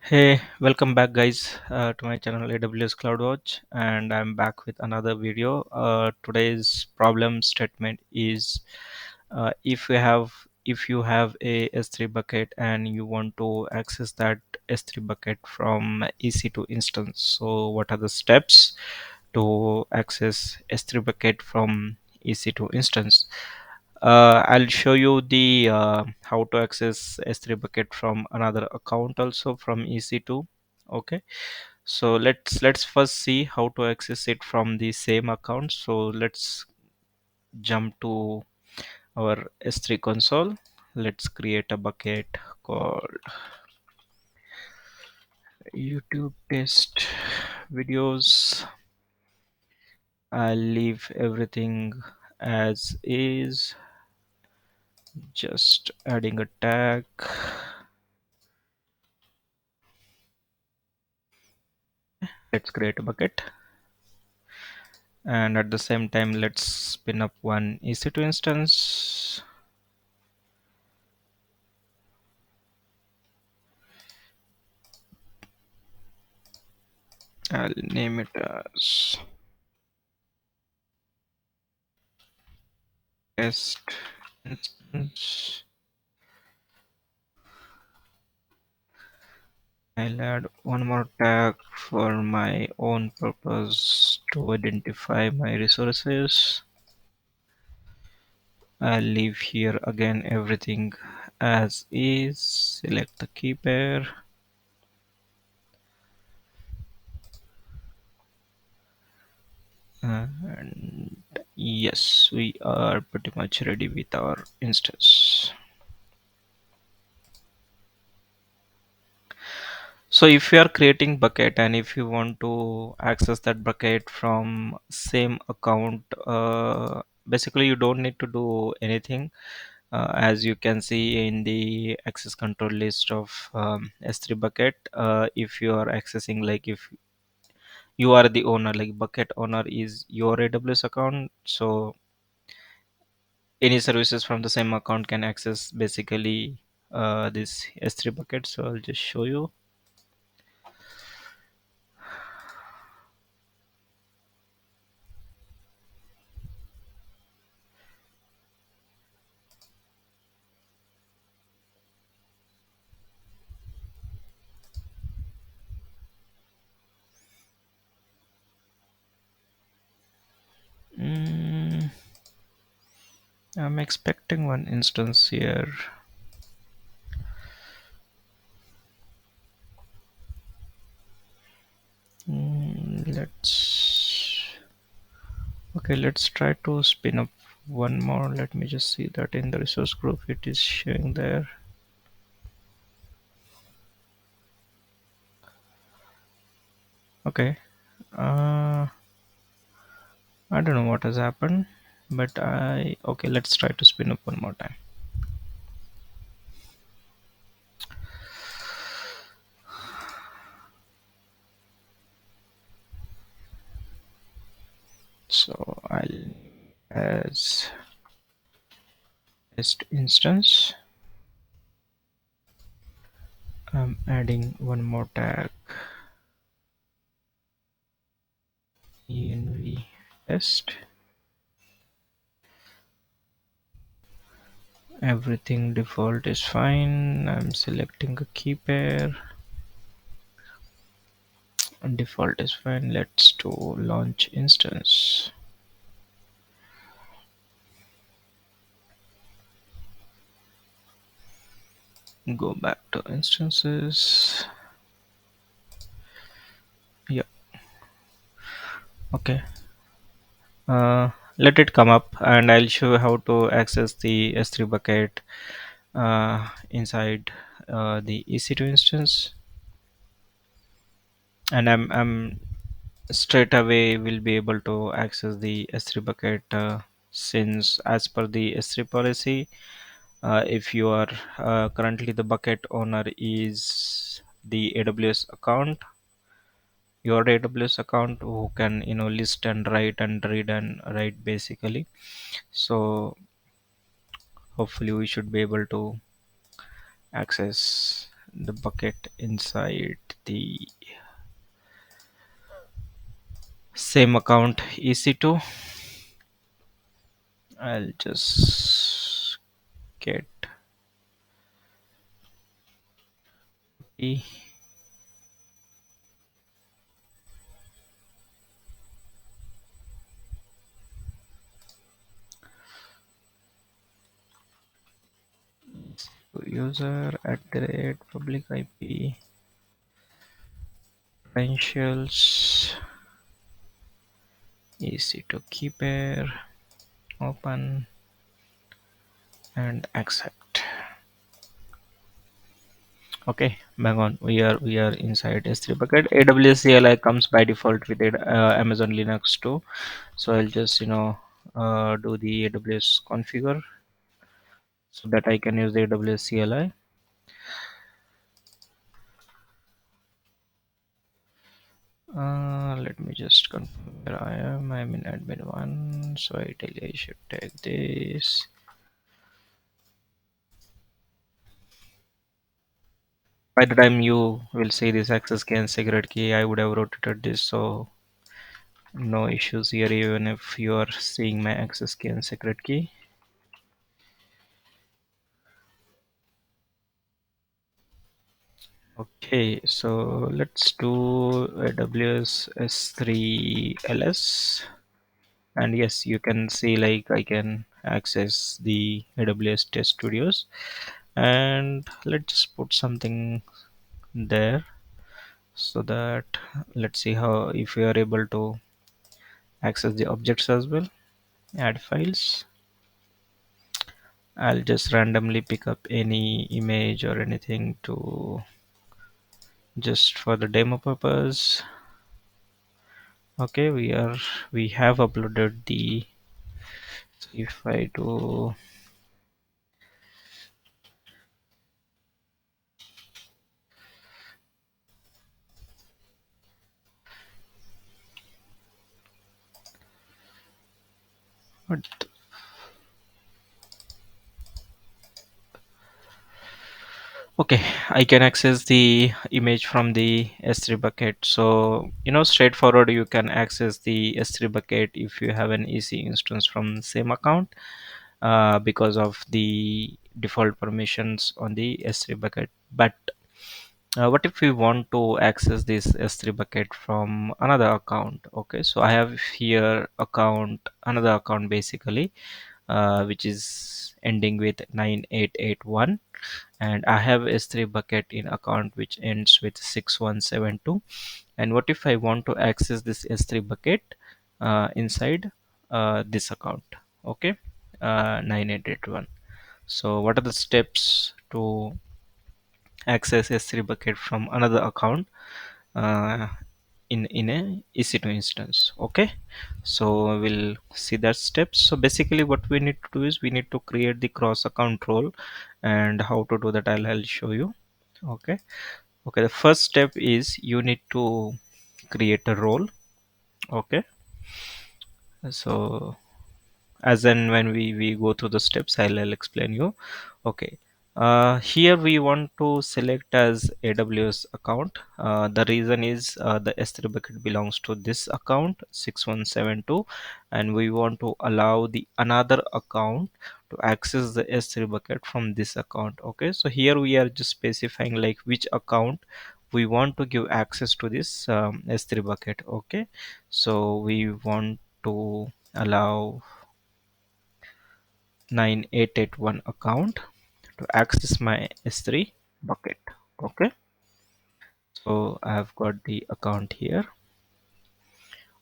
Hey, welcome back, guys, to my channel AWS CloudWatch, and I'm back with another video. Today's problem statement is if you have a S3 bucket and you want to access that S3 bucket from EC2 instance. So, what are the steps to access S3 bucket from EC2 instance? I'll show you the how to access S3 bucket from another account also from EC2. Okay, so let's first see how to access it from the same account. So let's jump to our S3 console. Let's create a bucket called YouTube test videos. I'll leave everything as is, just adding a tag. Let's create a bucket, and at the same time let's spin up one EC2 instance. I'll name it as test instance. I'll add one more tag for my own purpose to identify my resources. I'll leave here again everything as is. Select the key pair. And yes, we are pretty much ready with our instance. So if you are creating bucket and if you want to access that bucket from same account, basically you don't need to do anything. As you can see in the access control list of S3 bucket, if you are accessing, like if you are the owner, like bucket owner is your AWS account, so any services from the same account can access basically this S3 bucket. So I'll just show you. Mm, I'm expecting one instance here. Let's okay, let's try to spin up one more. Let me just see that in the resource group it is showing there. Okay, I don't know what has happened, but okay, let's try to spin up one more time. So I'll as test instance. I'm adding one more tag, env test. Everything default is fine. I'm selecting a key pair. Default is fine. Let's do launch instance. Go back to instances. Yeah, okay. Let it come up and I'll show you how to access the S3 bucket inside the EC2 instance. And I'm straight away will be able to access the S3 bucket, since as per the S3 policy, if you are currently the bucket owner is the AWS account, your AWS account, who can list and write and read and write basically. So hopefully we should be able to access the bucket inside the same account EC2. I'll just get the user at the rate public IP credentials EC2 key pair open and accept. Okay, bang on. We are inside S3 bucket. AWS CLI comes by default with it, Amazon Linux too. So I'll just do the AWS configure so that I can use the AWS CLI. Let me just confirm where I am. I'm in admin one, so ideally I should take this. By the time you will see this access key and secret key, I would have rotated this, so no issues here even if you are seeing my access key and secret key. Okay, so let's do AWS S3 LS, and yes, you can see like I can access the AWS test studios, and let's just put something there so that let's see how if we are able to access the objects as well. Add files. I'll just randomly pick up any image or anything to just for the demo purpose. Okay, we have uploaded the, so if I do what, okay, I can access the image from the S3 bucket. So straightforward, you can access the S3 bucket if you have an EC instance from same account, because of the default permissions on the S3 bucket. But what if we want to access this S3 bucket from another account? Okay, so I have here another account basically, which is ending with 9881, and I have S3 bucket in account which ends with 6172. And what if I want to access this S3 bucket inside this account? Okay, 9881. So what are the steps to access S3 bucket from another account uh, in a EC2 instance? Okay, so we'll see that steps. So basically what we need to do is we need to create the cross account role, and how to do that I'll show you. Okay, the first step is you need to create a role. Okay, so as and when we go through the steps, I'll explain you. Okay, here we want to select as AWS account. The reason is the S3 bucket belongs to this account 6172, and we want to allow the another account to access the S3 bucket from this account. Okay, so here we are just specifying like which account we want to give access to this S3 bucket. Okay, so we want to allow 9881 account to access my S3 bucket. Okay, so I have got the account here.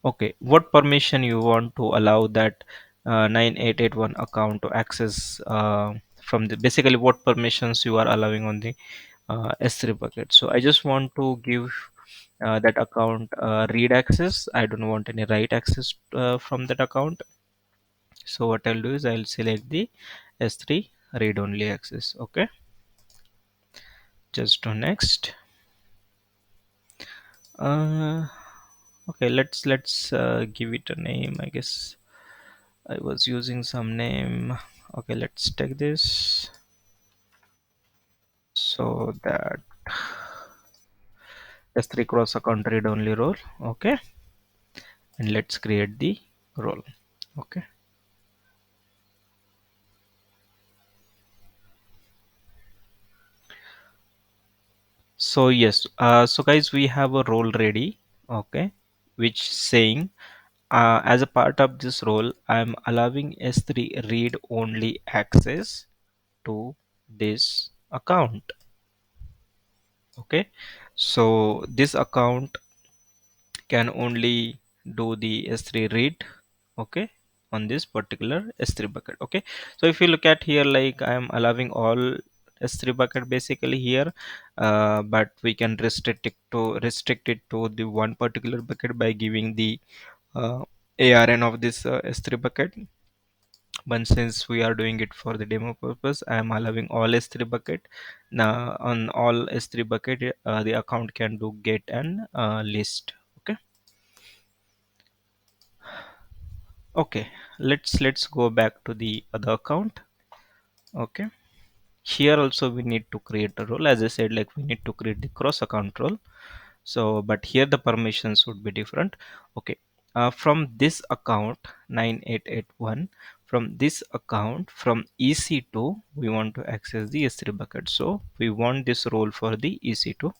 Okay, what permission you want to allow that 9881 account to access from the, basically what permissions you are allowing on the S3 bucket. So I just want to give that account read access. I don't want any write access from that account. So what I'll do is I'll select the S3 read only access. Okay, just do next. uh, okay, let's give it a name. I guess I was using some name. Okay, let's take this so that S3 cross account read only role. Okay, and let's create the role. Okay, so yes, so guys, we have a role ready. Okay, which saying as a part of this role, I'm allowing S3 read only access to this account. Okay, so this account can only do the S3 read. Okay, on this particular S3 bucket. Okay, so if you look at here, like I am allowing all S3 bucket basically here, but we can restrict it to the one particular bucket by giving the ARN of this S3 bucket. But since we are doing it for the demo purpose, I am allowing all S3 bucket. Now on all S3 bucket, the account can do get and list. Okay, okay, let's go back to the other account. Okay, here also we need to create a role. As I said, like we need to create the cross account role. So but here the permissions would be different. Okay, from this account 9881, from this account, from EC2 we want to access the S3 bucket. So we want this role for the EC2,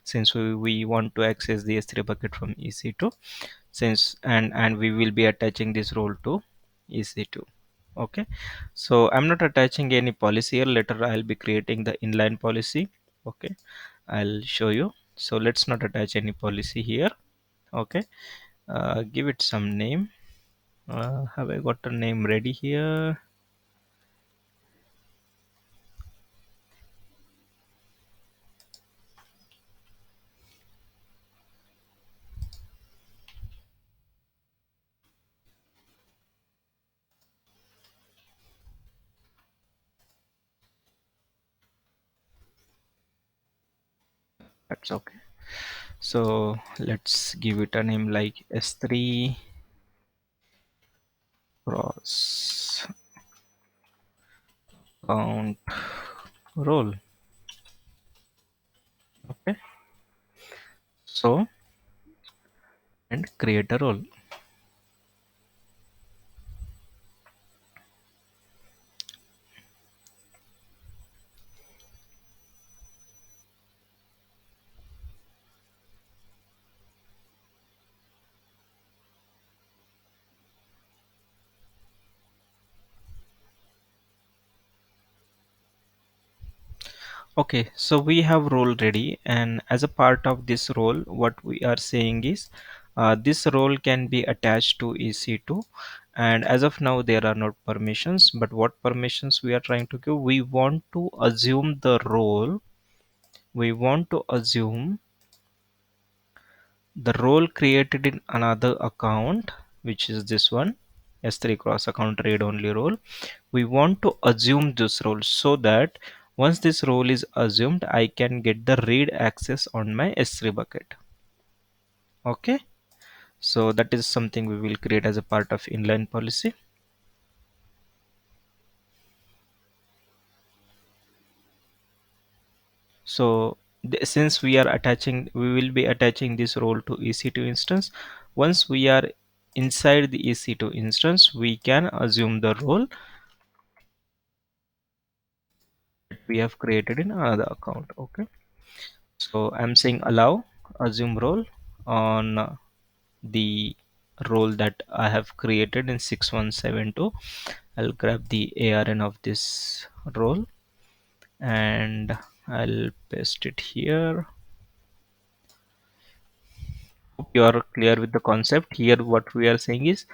since we want to access the S3 bucket from EC2, since and we will be attaching this role to EC2. Okay, so I'm not attaching any policy here. Later I'll be creating the inline policy. Okay, I'll show you. So let's not attach any policy here. Okay, give it some name. Have I got a name ready here? That's okay. So let's give it a name like S3 cross count role. Okay, so and create a role. Okay, so we have role ready, and as a part of this role, what we are saying is this role can be attached to EC2, and as of now there are no permissions. But what permissions we are trying to give? We want to assume the role. We want to assume the role created in another account, which is this one, S3 cross account read only role. We want to assume this role so that once this role is assumed, I can get the read access on my S3 bucket. Okay, so that is something we will create as a part of inline policy. So since we are attaching, we will be attaching this role to EC2 instance. Once we are inside the EC2 instance, we can assume the role that we have created in another account. Okay, so I'm saying allow assume role on the role that I have created in 6172. I'll grab the ARN of this role and I'll paste it here. Hope you are clear with the concept. Here what we are saying is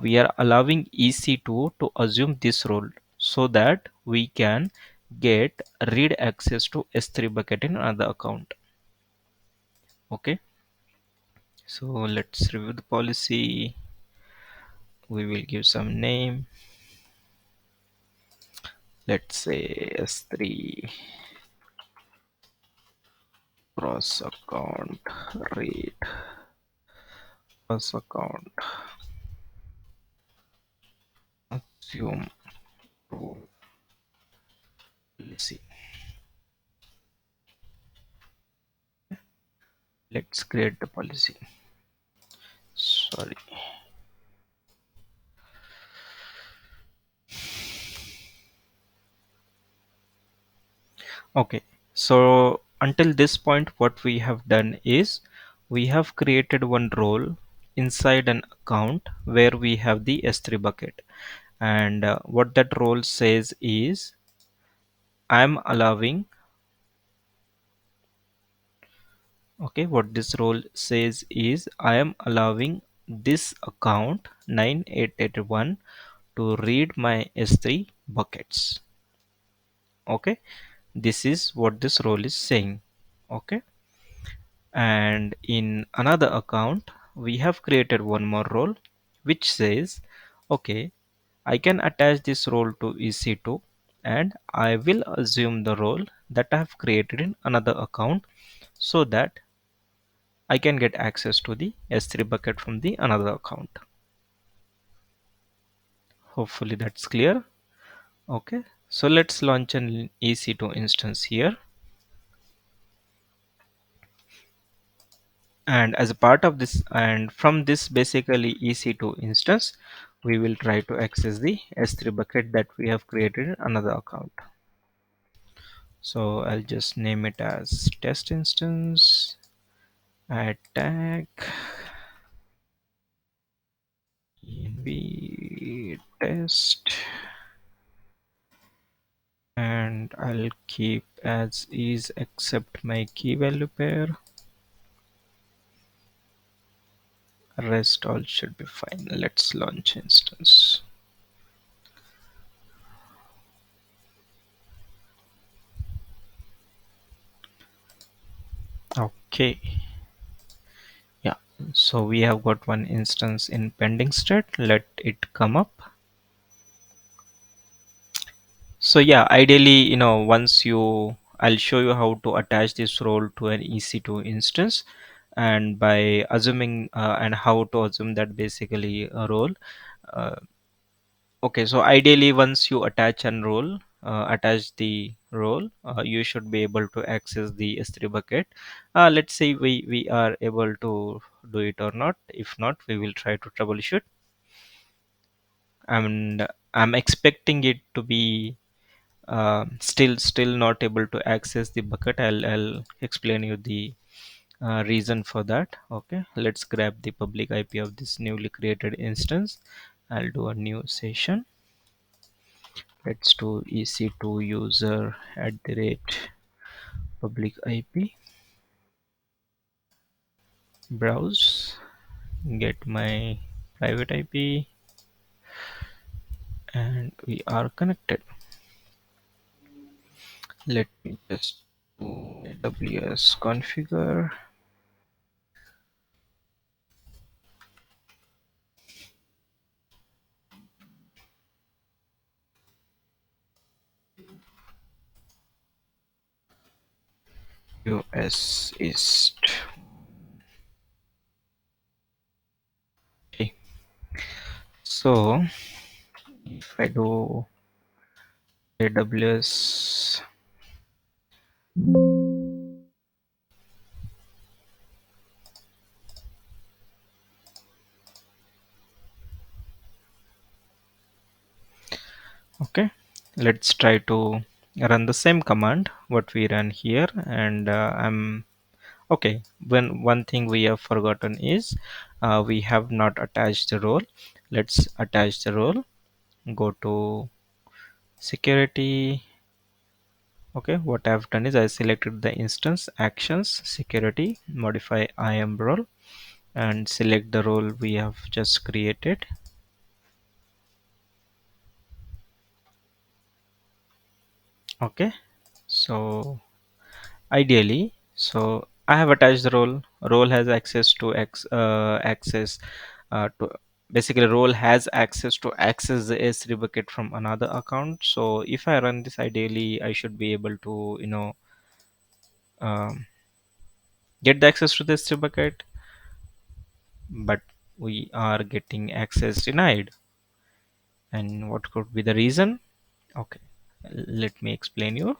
we are allowing EC2 to assume this role so that we can get read access to S3 bucket in another account. Okay, so let's review the policy. We will give some name. Let's say S3 cross account read cross account assume role policy. Let's create the policy. Sorry. Okay, so until this point, what we have done is we have created one role inside an account where we have the S3 bucket. And what that role says is I'm allowing, okay, what this role says is I am allowing this account 9881 to read my S3 buckets. Okay, this is what this role is saying. Okay, and in another account we have created one more role which says, okay, I can attach this role to EC2 and I will assume the role that I have created in another account so that I can get access to the S3 bucket from the another account. Hopefully that's clear. Okay, so let's launch an EC2 instance here. And as a part of this, and from this basically EC2 instance, we will try to access the S3 bucket that we have created in another account. So I'll just name it as test instance, add tag, env test, and I'll keep as is except my key value pair. Rest all should be fine. Let's launch instance. Okay, yeah, so we have got one instance in pending state. Let it come up. So yeah, ideally, once I'll show you how to attach this role to an EC2 instance, and by assuming and how to assume that basically a role. uh, okay, so ideally once you attach the role, you should be able to access the S3 bucket. Let's say we are able to do it or not. If not, we will try to troubleshoot, and I'm expecting it to be still not able to access the bucket. I'll explain you the reason for that. Okay, let's grab the public IP of this newly created instance. I'll do a new session. Let's do EC2 user at the rate public IP, browse, get my private IP, and we are connected. Let me just do AWS configure. US East. Okay, so if I do AWS, okay, let's try to run the same command what we ran here, and I'm okay. When one thing we have forgotten is we have not attached the role. Let's attach the role. Go to security. Okay, what I've done is I selected the instance actions security modify IAM role and select the role we have just created. Okay, so ideally, so I have attached the role has access to access to basically role has access to access the S3 bucket from another account. So if I run this, ideally I should be able to um, get the access to the S3 bucket, but we are getting access denied. And what could be the reason? Okay, let me explain you.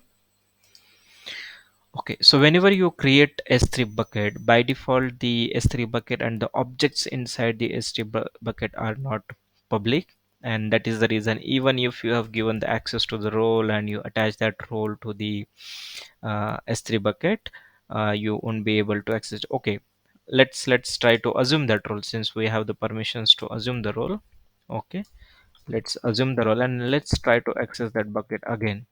Okay, so whenever you create S3 bucket, by default the S3 bucket and the objects inside the S3 bucket are not public, and that is the reason even if you have given the access to the role and you attach that role to the S3 bucket, you won't be able to access. Okay, let's try to assume that role since we have the permissions to assume the role. Okay, let's assume the role and let's try to access that bucket again.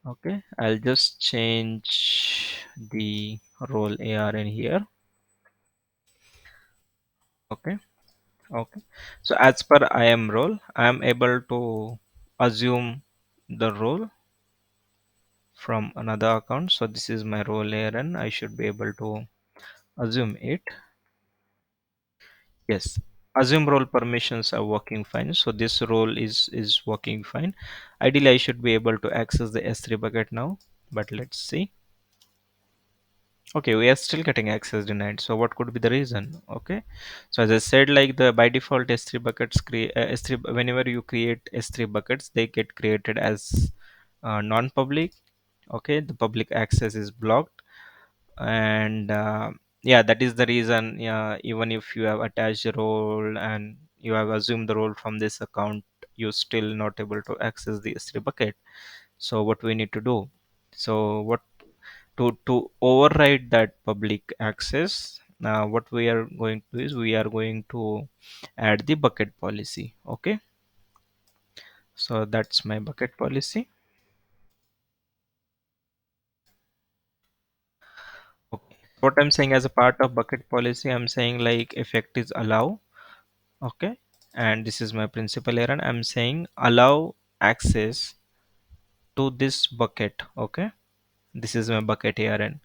Okay, I'll just change the role ARN here. Okay, okay. So as per IAM role, I am able to assume the role from another account. So this is my role ARN. I should be able to assume it. Yes, assume role permissions are working fine. So this role is working fine. Ideally, I should be able to access the S3 bucket now, but let's see. Okay, we are still getting access denied. So what could be the reason? Okay, so as I said, like the by default S3 buckets create S3 whenever you create S3 buckets, they get created as non-public. Okay, the public access is blocked, and yeah, that is the reason. Yeah, even if you have attached a role and you have assumed the role from this account, you still not able to access the S3 bucket. So what we need to do? So what to override that public access, what we are going to do is we are going to add the bucket policy. Okay, so that's my bucket policy. Okay, what I'm saying as a part of bucket policy, I'm saying like effect is allow. Okay, and this is my principal error. I'm saying allow access to this bucket. Okay, this is my bucket ARN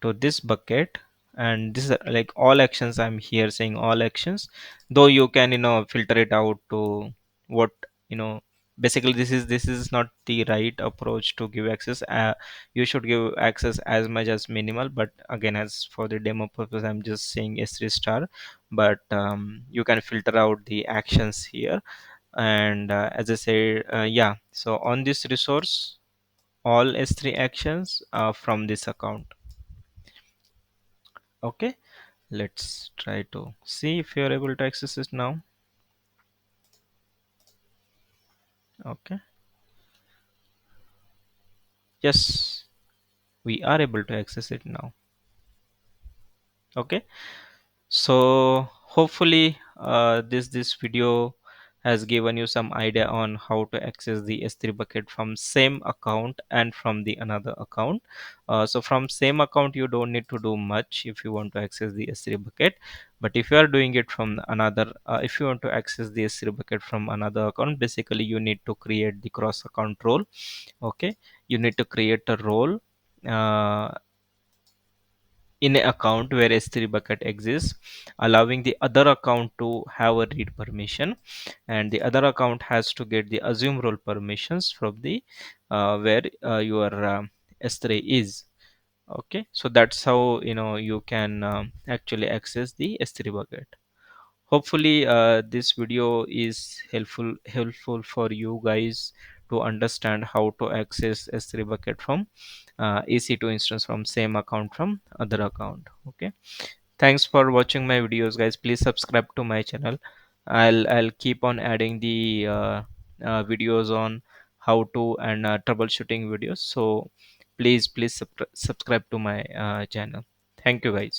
to this bucket, and this is like all actions. I'm here saying all actions, though you can filter it out to what you know basically this is not the right approach to give access. You should give access as much as minimal, but again, as for the demo purpose, I'm just saying S3 star, but you can filter out the actions here. And as I said, yeah, so on this resource, all S3 actions are from this account. Okay, let's try to see if you're able to access it now. Okay, yes, we are able to access it now. Okay, so hopefully this video has given you some idea on how to access the S3 bucket from same account and from the another account. So from same account you don't need to do much if you want to access the S3 bucket, but if you are doing it from another if you want to access the S3 bucket from another account, basically you need to create the cross account role. Okay, you need to create a role uh, in an account where S3 bucket exists, allowing the other account to have a read permission, and the other account has to get the assume role permissions from the where your S3 is. Okay, so that's how you can actually access the S3 bucket. Hopefully this video is helpful for you guys to understand how to access S3 bucket from EC2 instance from same account from other account. Okay, thanks for watching my videos, guys. Please subscribe to my channel. I'll keep on adding the videos on how to and troubleshooting videos. So please subscribe to my channel. Thank you, guys.